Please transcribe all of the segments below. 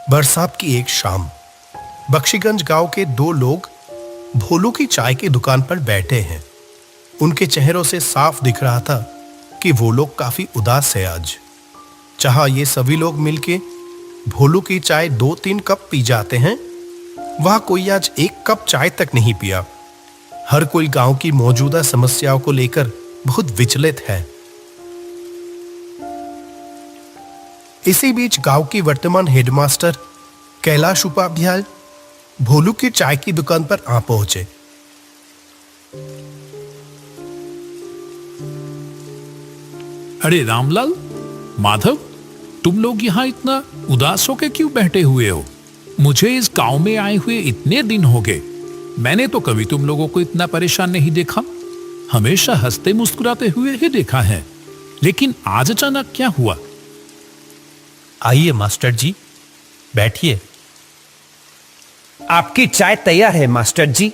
बरसात की एक शाम बख्शीगंज गांव के दो लोग भोलू की चाय की दुकान पर बैठे हैं। उनके चेहरों से साफ दिख रहा था कि वो लोग काफी उदास है आज। चाहे ये सभी लोग मिलके भोलू की चाय 2-3 कप पी जाते हैं, वह कोई आज 1 कप चाय तक नहीं पिया। हर कोई गांव की मौजूदा समस्याओं को लेकर बहुत विचलित है। इसी बीच गांव की वर्तमान हेडमास्टर कैलाश उपाध्याय भोलू की चाय की दुकान पर आ पहुंचे। अरे रामलाल, माधव, तुम लोग यहाँ इतना उदास होके क्यों बैठे हुए हो? मुझे इस गांव में आए हुए इतने दिन हो गए, मैंने तो कभी तुम लोगों को इतना परेशान नहीं देखा। हमेशा हंसते मुस्कुराते हुए ही देखा है, लेकिन आज अचानक क्या हुआ? आइए मास्टर जी, बैठिए। आपकी चाय तैयार है मास्टर जी।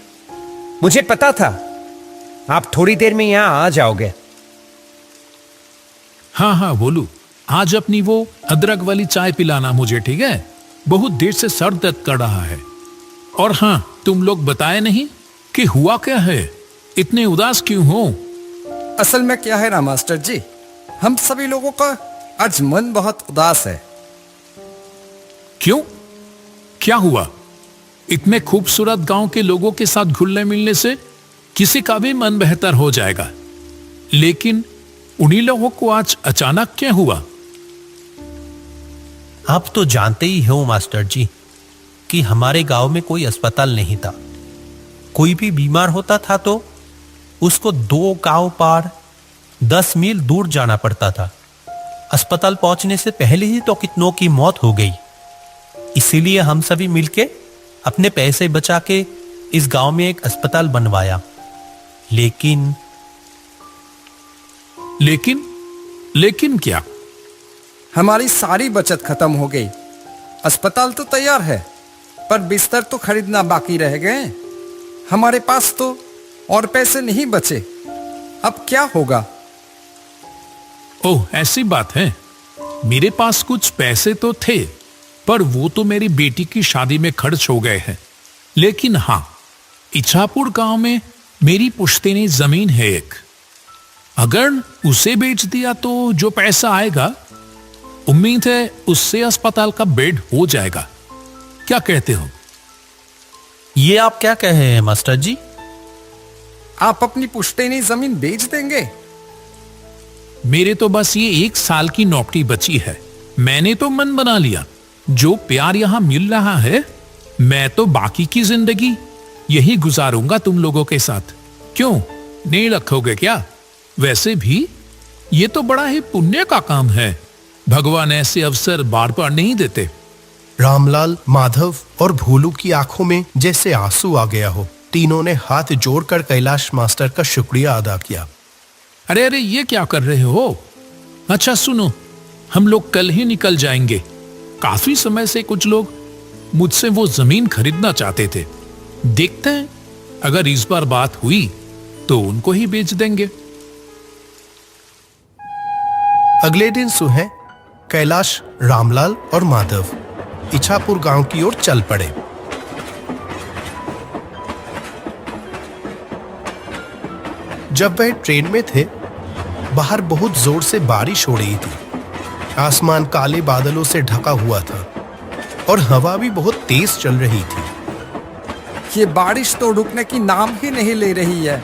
मुझे पता था आप थोड़ी देर में यहां आ जाओगे। हाँ हाँ बोलू, आज अपनी वो अदरक वाली चाय पिलाना मुझे, ठीक है? बहुत देर से सर दर्द कर रहा है। और हाँ, तुम लोग बताए नहीं कि हुआ क्या है, इतने उदास क्यों हो? असल में क्या है ना मास्टर जी, हम सभी लोगों का आज मन बहुत उदास है। क्यों? क्या हुआ? इतने खूबसूरत गांव के लोगों के साथ घुलने मिलने से किसी का भी मन बेहतर हो जाएगा, लेकिन उन्हीं लोगों को आज अचानक क्या हुआ? आप तो जानते ही हो मास्टर जी कि हमारे गांव में कोई अस्पताल नहीं था। कोई भी बीमार होता था तो उसको 2 गांव पार 10 मील दूर जाना पड़ता था। अस्पताल पहुंचने से पहले ही तो कितनों की मौत हो गई। इसीलिए हम सभी मिलके अपने पैसे बचा के इस गांव में एक अस्पताल बनवाया। लेकिन क्या? हमारी सारी बचत खत्म हो गई। अस्पताल तो तैयार है, पर बिस्तर तो खरीदना बाकी रह गए। हमारे पास तो और पैसे नहीं बचे। अब क्या होगा? ओह, ऐसी बात है। मेरे पास कुछ पैसे तो थे, पर वो तो मेरी बेटी की शादी में खर्च हो गए हैं। लेकिन हाँ, इच्छापुर गांव में मेरी पुश्तैनी जमीन है एक। अगर उसे बेच दिया तो जो पैसा आएगा, उम्मीद है उससे अस्पताल का बेड हो जाएगा। क्या कहते हो? ये आप क्या कह रहे हैं मास्टर जी? आप अपनी पुश्तैनी जमीन बेच देंगे? मेरे तो बस ये 1 साल की नौकरी बची है। मैंने तो मन बना लिया, जो प्यार यहां मिल रहा है, मैं तो बाकी की जिंदगी यही गुजारूंगा तुम लोगों के साथ। क्यों, नहीं रखोगे क्या? वैसे भी ये तो बड़ा ही पुण्य का काम है। भगवान ऐसे अवसर बार बार नहीं देते। रामलाल, माधव और भोलू की आंखों में जैसे आंसू आ गया हो। तीनों ने हाथ जोड़कर कैलाश मास्टर का शुक्रिया अदा किया। अरे अरे, ये क्या कर रहे हो? अच्छा सुनो, हम लोग कल ही निकल जाएंगे। काफी समय से कुछ लोग मुझसे वो जमीन खरीदना चाहते थे। देखते हैं, अगर इस बार बात हुई तो उनको ही बेच देंगे। अगले दिन सुबह कैलाश, रामलाल और माधव इच्छापुर गांव की ओर चल पड़े। जब वह ट्रेन में थे, बाहर बहुत जोर से बारिश हो रही थी। आसमान काले बादलों से ढका हुआ था और हवा भी बहुत तेज चल रही थी। ये बारिश तो रुकने की नाम ही नहीं ले रही है।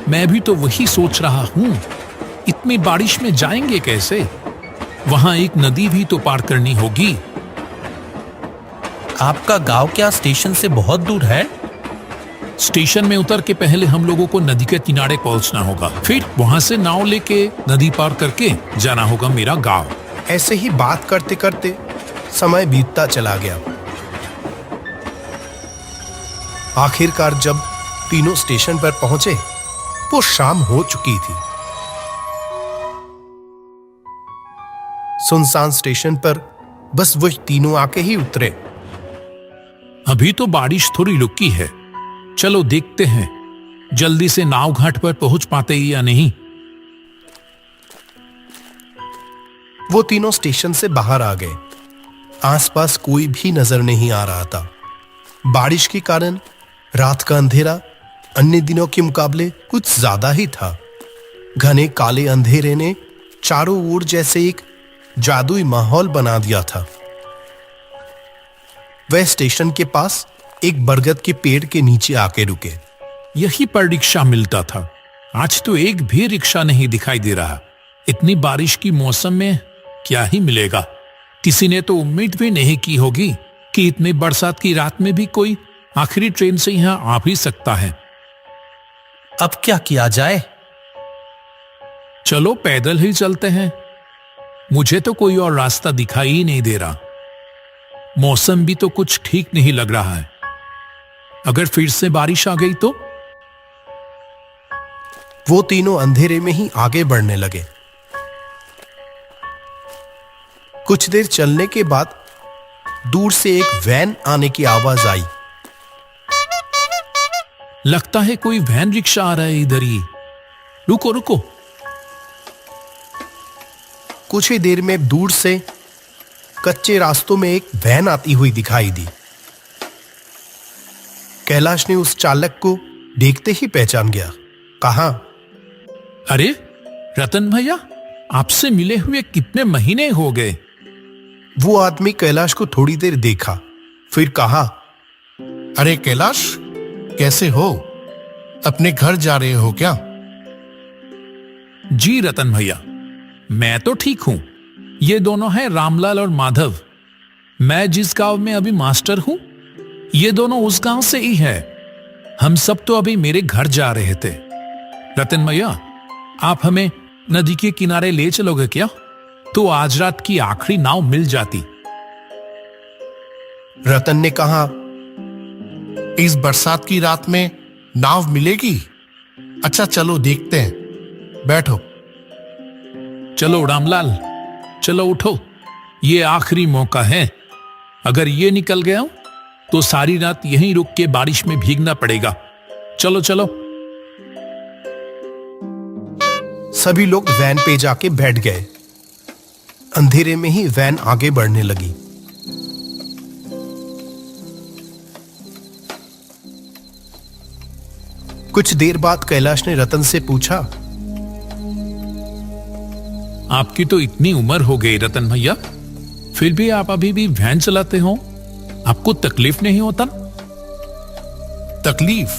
मैं भी तो वही सोच रहा हूं, इतनी बारिश में जाएंगे कैसे? वहां एक नदी भी तो पार करनी होगी। आपका गांव क्या स्टेशन से बहुत दूर है? स्टेशन में उतर के पहले हम लोगों को नदी के किनारे पहुंचना होगा, फिर वहां से नाव लेके नदी पार करके जाना होगा मेरा गांव। ऐसे ही बात करते करते समय बीतता चला गया। आखिरकार जब तीनों स्टेशन पर पहुंचे, वो शाम हो चुकी थी। सुनसान स्टेशन पर बस वो तीनों आके ही उतरे। अभी तो बारिश थोड़ी रुकी है, चलो देखते हैं जल्दी से नाव घाट पर पहुंच पाते ही या नहीं। वो तीनों स्टेशन से बाहर आ गए। आसपास कोई भी नजर नहीं आ रहा था। बारिश के कारण रात का अंधेरा अन्य दिनों के मुकाबले कुछ ज्यादा ही था। घने काले अंधेरे ने चारों ओर जैसे एक जादुई माहौल बना दिया था। वह स्टेशन के पास एक बरगद के पेड़ के नीचे आके रुके। यहीं पर रिक्शा मिलता था। आज तो एक भी रिक्शा नहीं दिखाई दे रहा। इतनी बारिश की मौसम में क्या ही मिलेगा। किसी ने तो उम्मीद भी नहीं की होगी कि इतनी बरसात की रात में भी कोई आखिरी ट्रेन से यहां आ भी सकता है। अब क्या किया जाए? चलो पैदल ही चलते हैं। मुझे तो कोई और रास्ता दिखाई ही नहीं दे रहा। मौसम भी तो कुछ ठीक नहीं लग रहा है। अगर फिर से बारिश आ गई तो? वो तीनों अंधेरे में ही आगे बढ़ने लगे। कुछ देर चलने के बाद दूर से एक वैन आने की आवाज आई। लगता है कोई वैन रिक्शा आ रहा है इधर ही। रुको रुको। कुछ ही देर में दूर से कच्चे रास्तों में एक वैन आती हुई दिखाई दी। कैलाश ने उस चालक को देखते ही पहचान गया। कहा, अरे रतन भैया, आपसे मिले हुए कितने महीने हो गए। वो आदमी कैलाश को थोड़ी देर देखा, फिर कहा, अरे कैलाश, कैसे हो? अपने घर जा रहे हो क्या? जी रतन भैया, मैं तो ठीक हूं। ये दोनों हैं रामलाल और माधव। मैं जिस गांव में अभी मास्टर हूं, ये दोनों उस गांव से ही है। हम सब तो अभी मेरे घर जा रहे थे। रतन भैया, आप हमें नदी के किनारे ले चलोगे क्या? तो आज रात की आखिरी नाव मिल जाती। रतन ने कहा, इस बरसात की रात में नाव मिलेगी? अच्छा चलो देखते हैं, बैठो। चलो रामलाल, चलो उठो। ये आखिरी मौका है। अगर ये निकल गया तो सारी रात यहीं रुक के बारिश में भीगना पड़ेगा। चलो चलो। सभी लोग वैन पे जाके बैठ गए। अंधेरे में ही वैन आगे बढ़ने लगी। कुछ देर बाद कैलाश ने रतन से पूछा, आपकी तो इतनी उम्र हो गई रतन भैया, फिर भी आप अभी भी वैन चलाते हो? आपको तकलीफ नहीं होता? तकलीफ?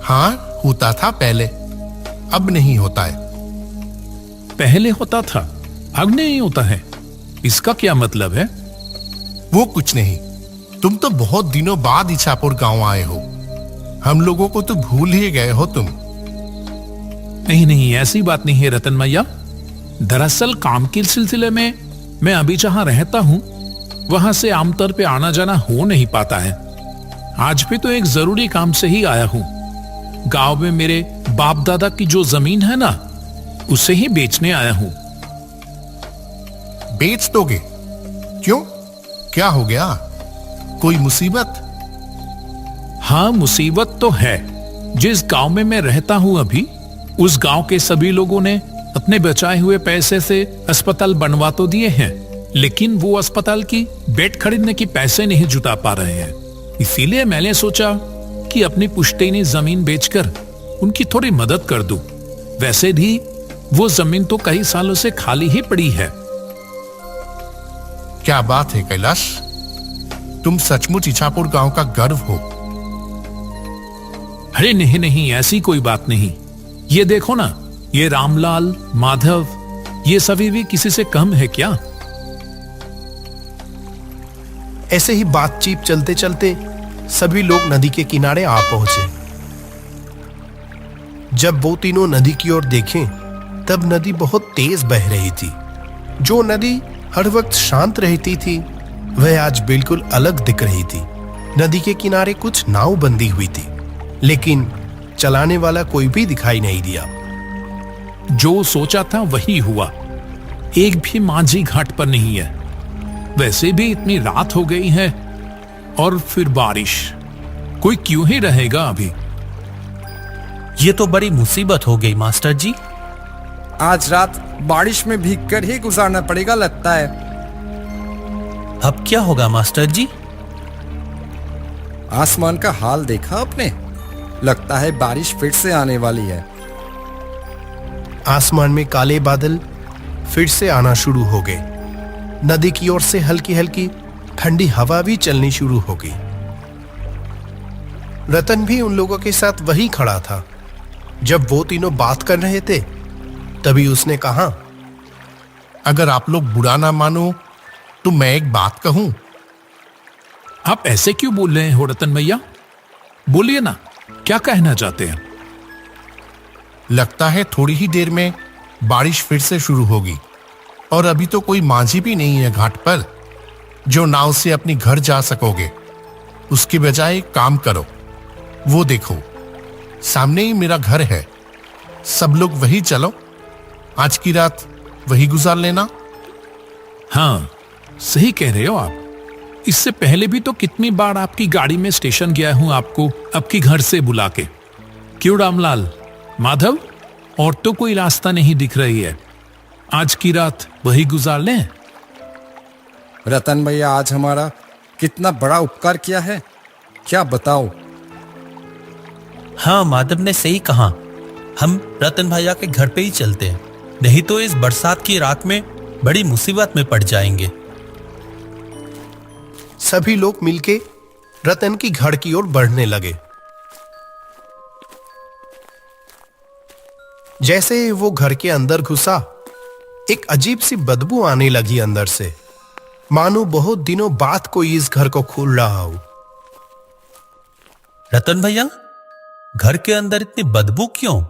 हाँ, होता था पहले, अब नहीं होता है। पहले होता था, अब नहीं होता है। इसका क्या मतलब है? वो कुछ नहीं। तुम तो बहुत दिनों बाद इछापुर गांव आए हो। हम लोगों को तो भूल ही गए हो तुम। नहीं नहीं, ऐसी बात नहीं है रतन भैया। दरअसल काम के सिलसिले में मैं अभी जहां रहता हूं, वहां से आमतौर पे आना जाना हो नहीं पाता है। आज भी तो एक जरूरी काम से ही आया हूं। गांव में मेरे बाप दादा की जो जमीन है ना, उसे ही बेचने आया हूं। बेच दोगे? क्यों, क्या हो गया? कोई मुसीबत? हाँ, मुसीबत तो है। जिस गांव में मैं रहता हूं अभी, उस गांव के सभी लोगों ने अपने बचाए हुए पैसे से अस्पताल बनवा तो दिए हैं, लेकिन वो अस्पताल की बेड खरीदने की पैसे नहीं जुटा पा रहे हैं। इसीलिए मैंने सोचा कि अपनी पुश्तैनी जमीन बेचकर उनकी थोड़ी मदद कर दूं। वैसे भी वो जमीन तो कई सालों से खाली ही पड़ी है। क्या बात है कैलाश, तुम सचमुच इछापुर गांव का गर्व हो। अरे नहीं नहीं, ऐसी कोई बात नहीं। ये देखो ना, ये रामलाल, माधव, ये सभी भी किसी से कम है क्या? ऐसे ही बातचीत चलते चलते सभी लोग नदी के किनारे आ पहुंचे। जब वो तीनों नदी की ओर देखें, तब नदी बहुत तेज बह रही थी। जो नदी हर वक्त शांत रहती थी, वह आज बिल्कुल अलग दिख रही थी। नदी के किनारे कुछ नाव बंधी हुई थी, लेकिन चलाने वाला कोई भी दिखाई नहीं दिया। जो सोचा था वही हुआ। एक भी माझी घाट पर नहीं है। वैसे भी इतनी रात हो गई है और फिर बारिश। कोई क्यों ही रहेगा अभी? ये तो बड़ी मुसीबत हो गई मास्टर जी। आज रात बारिश में भीगकर ही गुजारना पड़ेगा लगता है। अब क्या होगा मास्टर जी? आसमान का हाल देखा आपने? लगता है बारिश फिर से आने वाली है। आसमान में काले बादल फिर से आना शुरू हो गए। नदी की ओर से हल्की हल्की ठंडी हवा भी चलनी शुरू हो गई। रतन भी उन लोगों के साथ वहीं खड़ा था। जब वो तीनों बात कर रहे थे तभी उसने कहा, अगर आप लोग बुरा ना मानो तो मैं एक बात कहूं। आप ऐसे क्यों बोल रहे हो रतन भैया? बोलिए ना, क्या कहना चाहते हैं? लगता है थोड़ी ही देर में बारिश फिर से शुरू होगी और अभी तो कोई माझी भी नहीं है घाट पर जो नाव से अपनी घर जा सकोगे। उसके बजाय एक काम करो, वो देखो सामने ही मेरा घर है। सब लोग वही चलो, आज की रात वही गुजार लेना। हाँ, सही कह रहे हो आप। इससे पहले भी तो कितनी बार आपकी गाड़ी में स्टेशन गया हूं आपको आपकी घर से बुला के। क्यों रामलाल, माधव, और तो कोई रास्ता नहीं दिख रही है। आज की रात वही गुजार लें। रतन भैया आज हमारा कितना बड़ा उपकार किया है, क्या बताओ। हाँ, माधव ने सही कहा। हम रतन भैया के घर पे ही चलते हैं, नहीं तो इस बरसात की रात में बड़ी मुसीबत में पड़ जाएंगे। सभी लोग मिलके रतन की घर की ओर बढ़ने लगे। जैसे वो घर के अंदर घुसा, एक अजीब सी बदबू आने लगी अंदर से, मानो बहुत दिनों बाद कोई इस घर को खोल रहा हो। रतन भैया, घर के अंदर इतनी बदबू क्यों?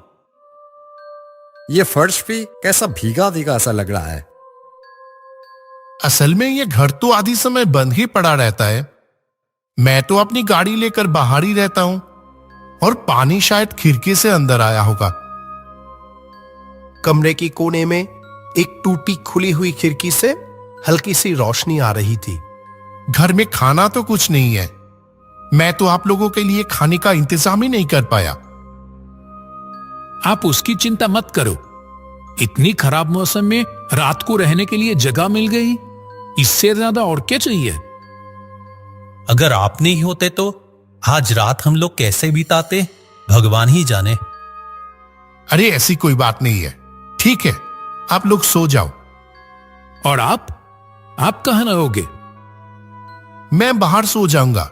ये फर्श भी कैसा भीगा भीगा सा लग रहा है। असल में ये घर तो आधी समय बंद ही पड़ा रहता है। मैं तो अपनी गाड़ी लेकर बाहर ही रहता हूं और पानी शायद खिड़की से अंदर आया होगा। कमरे की कोने में एक टूटी खुली हुई खिड़की से हल्की सी रोशनी आ रही थी। घर में खाना तो कुछ नहीं है। मैं तो आप लोगों के लिए खाने का इंतजाम ही नहीं कर पाया। आप उसकी चिंता मत करो। इतनी खराब मौसम में रात को रहने के लिए जगह मिल गई, इससे ज्यादा और क्या चाहिए। अगर आप नहीं होते तो आज रात हम लोग कैसे बिताते, भगवान ही जाने। अरे ऐसी कोई बात नहीं है। ठीक है, आप लोग सो जाओ। और आप कहां रहोगे? मैं बाहर सो जाऊंगा,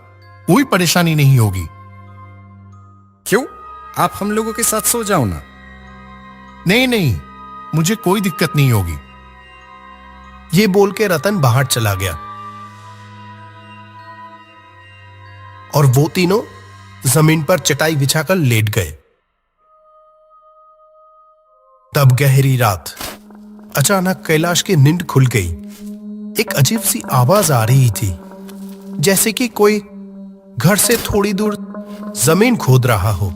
कोई परेशानी नहीं होगी। क्यों, आप हम लोगों के साथ सो जाओ ना। नहीं नहीं, मुझे कोई दिक्कत नहीं होगी। ये बोल के रतन बाहर चला गया और वो तीनों जमीन पर चटाई बिछाकर लेट गए। तब गहरी रात, अचानक कैलाश की नींद खुल गई। एक अजीब सी आवाज आ रही थी, जैसे कि कोई घर से थोड़ी दूर जमीन खोद रहा हो।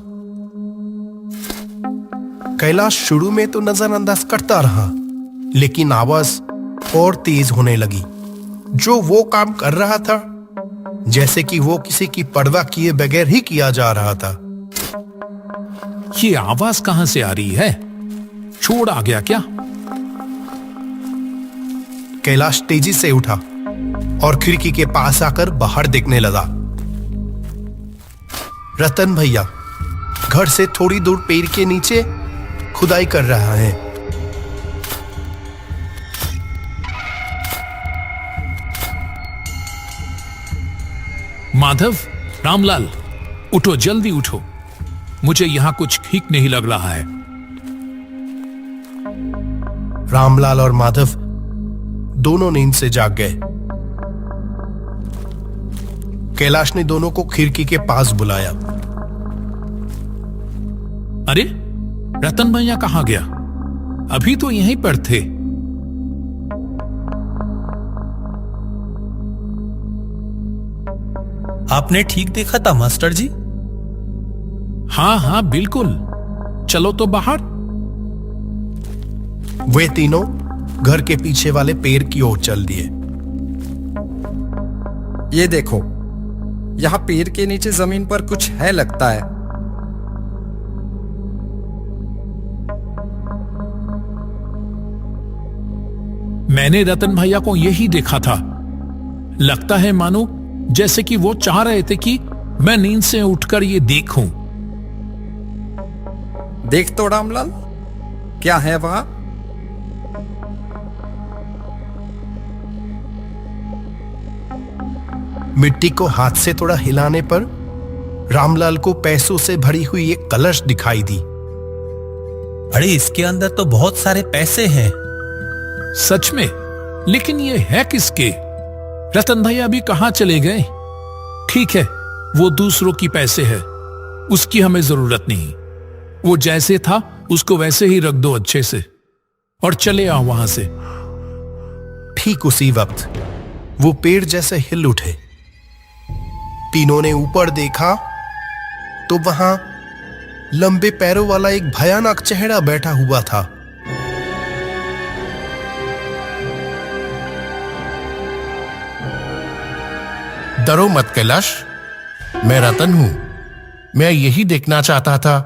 कैलाश शुरू में तो नजरअंदाज करता रहा, लेकिन आवाज और तेज होने लगी। जो वो काम कर रहा था, जैसे कि वो किसी की परवाह किए बगैर ही किया जा रहा था। ये आवाज कहां से आ रही है? छोड़ आ गया क्या? कैलाश तेजी से उठा और खिड़की के पास आकर बाहर देखने लगा। रतन भैया घर से थोड़ी दूर पेड़ के नीचे खुदाई कर रहा है। माधव, रामलाल, उठो, जल्दी उठो। मुझे यहां कुछ ठीक नहीं लग रहा है। रामलाल और माधव दोनों नींद से जाग गए। कैलाश ने दोनों को खिड़की के पास बुलाया। अरे, रतन भैया कहां गया? अभी तो यहीं पर थे। आपने ठीक देखा था मास्टर जी? हाँ हाँ बिल्कुल। चलो तो बाहर। वे तीनों घर के पीछे वाले पेड़ की ओर चल दिए। ये देखो, यहाँ पेड़ के नीचे जमीन पर कुछ है लगता है। मैंने रतन भैया को यही देखा था। लगता है मानो जैसे कि वो चाह रहे थे कि मैं नींद से उठकर ये देखूं। देख तो रामलाल, क्या है वहां? मिट्टी को हाथ से थोड़ा हिलाने पर रामलाल को पैसों से भरी हुई एक कलश दिखाई दी। अरे इसके अंदर तो बहुत सारे पैसे हैं। सच में? लेकिन ये है किसके? रतन भैया अभी कहां चले गए? ठीक है, वो दूसरों की पैसे है, उसकी हमें जरूरत नहीं। वो जैसे था उसको वैसे ही रख दो अच्छे से और चले आओ वहां से। ठीक उसी वक्त वो पेड़ जैसे हिल उठे। तीनों ने ऊपर देखा तो वहां लंबे पैरों वाला एक भयानक चेहरा बैठा हुआ था। डरो मत कैलाश, मैं रतन हूं। मैं यही देखना चाहता था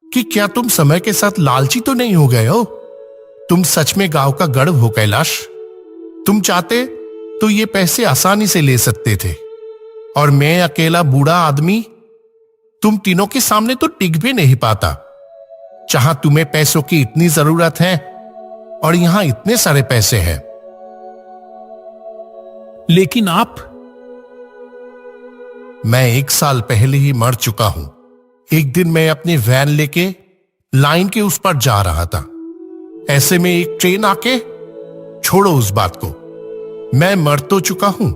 कि क्या तुम समय के साथ लालची तो नहीं हो गए हो। तुम सच में गांव का गढ़ हो कैलाश। तुम चाहते तो ये पैसे आसानी से ले सकते थे, और मैं अकेला बूढ़ा आदमी तुम तीनों के सामने तो टिक भी नहीं पाता। जहां तुम्हें पैसों की इतनी जरूरत है और यहां इतने सारे पैसे हैं। लेकिन आप? मैं 1 साल पहले ही मर चुका हूं। एक दिन मैं अपनी वैन लेके लाइन के उस पर जा रहा था। ऐसे में एक ट्रेन आके, छोड़ो उस बात को, मैं मर तो चुका हूं,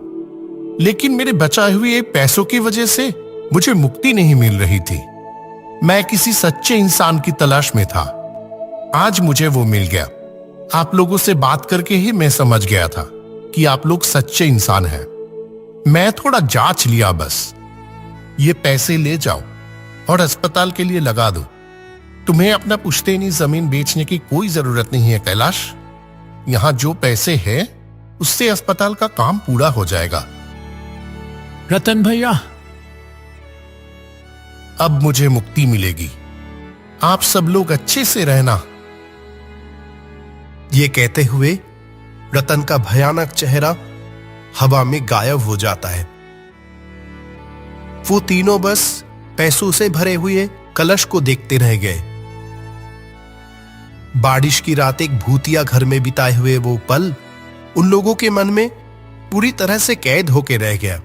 लेकिन मेरे बचाए हुए पैसों की वजह से मुझे मुक्ति नहीं मिल रही थी। मैं किसी सच्चे इंसान की तलाश में था। आज मुझे वो मिल गया। आप लोगों से बात करके ही मैं समझ गया था कि आप लोग सच्चे इंसान हैं। मैं थोड़ा जांच लिया बस। ये पैसे ले जाओ और अस्पताल के लिए लगा दो। तुम्हें अपना पुश्तैनी जमीन बेचने की कोई जरूरत नहीं है कैलाश। यहां जो पैसे हैं उससे अस्पताल का काम पूरा हो जाएगा। रतन भैया, अब मुझे मुक्ति मिलेगी। आप सब लोग अच्छे से रहना। ये कहते हुए रतन का भयानक चेहरा हवा में गायब हो जाता है। वो तीनों बस पैसों से भरे हुए कलश को देखते रह गए। बारिश की रात एक भूतिया घर में बिताए हुए वो पल उन लोगों के मन में पूरी तरह से कैद होके रह गया।